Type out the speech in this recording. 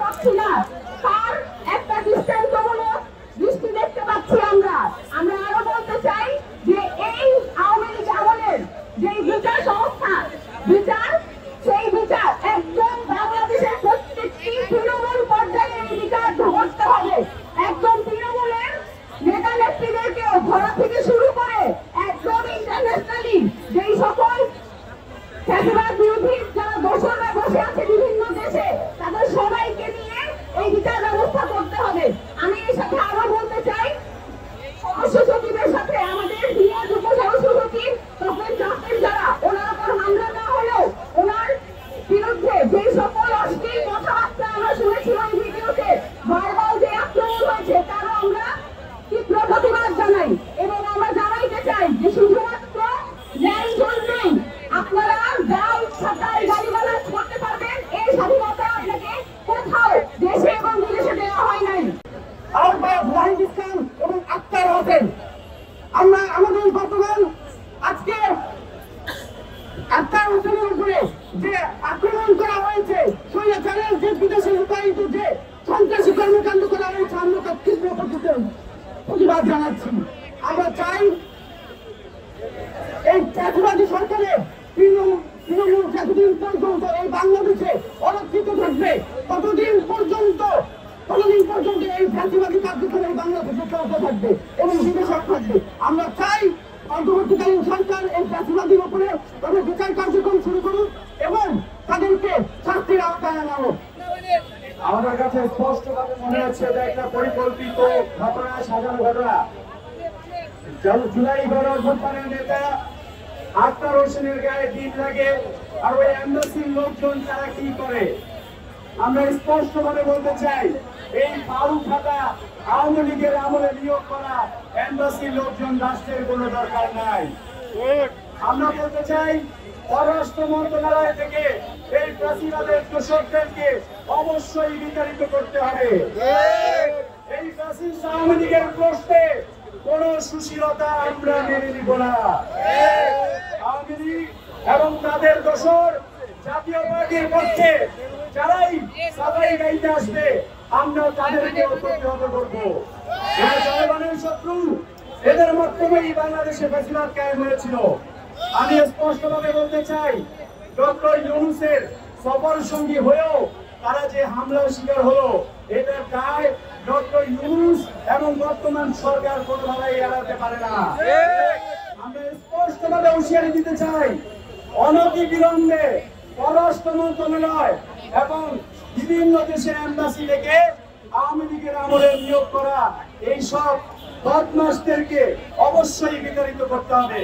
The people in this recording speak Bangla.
পাচ্ছি না, তার একটা দৃষ্টান্তমূলক দৃষ্টি দেখতে পাচ্ছি আমরা। আমরা আরো বলতে চাই যে এই আওয়ামী লীগ আমলের যে বিচার সংস্থা, সেই বিচার একদম বাংলাদেশের প্রত্যেকটি তৃণমূল পর্যায়ে এই বিচার করতে হবে। একদম তৃণমূলের নেতা নেত্রীদেরকেও ধরা থেকে শুরু করে একদম ইন্টারন্যাশনালি যেই সকল ফ্যাসিবাদ বিরোধী যারা দোষররা বসে আছে বিভিন্ন দেশে, তাদের সবাইকে নিয়ে এই বিচার ব্যবস্থা করতে হবে। আমি এর সাথে আরো বলতে চাই, সদস্য সচিবের সাথে আমাদের সিনিয়র উপসদস্য সচিব তখন জাফর যারা ওনার উপর হামলা না হলেও ওনার বিরুদ্ধে যে সকল অশ্লীল কথাবার্তা আমরা শুনেছি ওই ভিডিওতে, ভার্বাল যে আক্রমণ হয়েছে, তারও আমরা তীব্র প্রতিবাদ জানাই। এবং আমরা জানাইতে চাই যে শুধুমাত্র ন্যায় জন্যই আপনারা যা ইচ্ছা তাই গালিগালাজ করতে পারবেন, এই স্বাধীনতা আপনাকে কোথাও দেশে এবং বিদেশে দেওয়া হয় নাই। আমরা আমাদের বর্তমান আজকে আক্তার হোসেনের উপরে যে আক্রমণ করা হয়েছে, স্বৈরাচারের যে বিদেশে রূপায়িত যে সন্ত্রাসী কর্মকাণ্ড করা হয়েছে, আমরা তার তীব্র প্রতিবাদ জানাচ্ছি। আমরা চাই এই চাকরিবাদী সরকারের তৃণমূল যতদিন পর্যন্ত এই বাংলাদেশে অরক্ষিত থাকবে ততদিন পর্যন্ত এই ফ্যাসিবাদী কার্যক্রম এই বাংলাদেশে চলতে থাকবে এবং বিদেশে থাকবে। আমরা চাই অন্তর্বর্তীকালীন সরকার এই ফ্যাসিবাদীর উপরে তাদের বিচার কার্যক্রম শুরু করুন এবং তাদেরকে শাস্তির আওতায় আনা হোক। আমাদের কাছে স্পষ্টভাবে মনে হচ্ছে এটা একটা পরিকল্পিত ঘটনা, সাজানো ঘটনা। জুলাই গণঅভ্যুত্থানের নেতা আক্তার হোসেনের গায়ে দিন লাগে, আর ওই এমবাসির লোকজন তারা কি করে আমরা স্পষ্টভাবে বলতে চাই, এই ফাউ খাতা আওয়ামী লীগের আমলে নিয়োগ করা এমবাসির লোকজন রাষ্ট্রের কোনো দরকার নাই। আমরা বলতে চাই পররাষ্ট্র মন্ত্রণালয় থেকে এই ফ্যাসিবাদের দোষকদেরকে অবশ্যই বিতাড়িত করতে হবে। এই ফ্যাসিস্ট আওয়ামী লীগের প্রশ্নে কোন সুশীলতা আমরা মেনে নিব না। আওয়ামী লীগ এবং তাদের দোসর জাতীয় পার্টির পক্ষে যারাই সবাই গাইতে আসবে, আমরা তাদেরকে প্রতিহত করবো। এরা জনগণের শত্রু, এদের মাধ্যমেই বাংলাদেশে ফ্যাসিবাদ কায়েম হয়েছিল। আমি স্পষ্টভাবে বলতে চাই, ডক্টর ইউনূসের সফর সঙ্গী হয়েও তারা যে হামলার শিকার হলো, এটার দায় ডক্টর ইউনূস এবং বর্তমান সরকার কোনোভাবেই এড়াতে পারে না। আমরা স্পষ্টভাবে হুঁশিয়ারি দিতে চাই, অনতি বিলম্বে পররাষ্ট্র মন্ত্রণালয় এবং বিভিন্ন দেশের এম্বাসি থেকে আওয়ামী লীগের আমলে নিয়োগ করা এইসব বদমাশদেরকে অবশ্যই বিতাড়িত করতে হবে।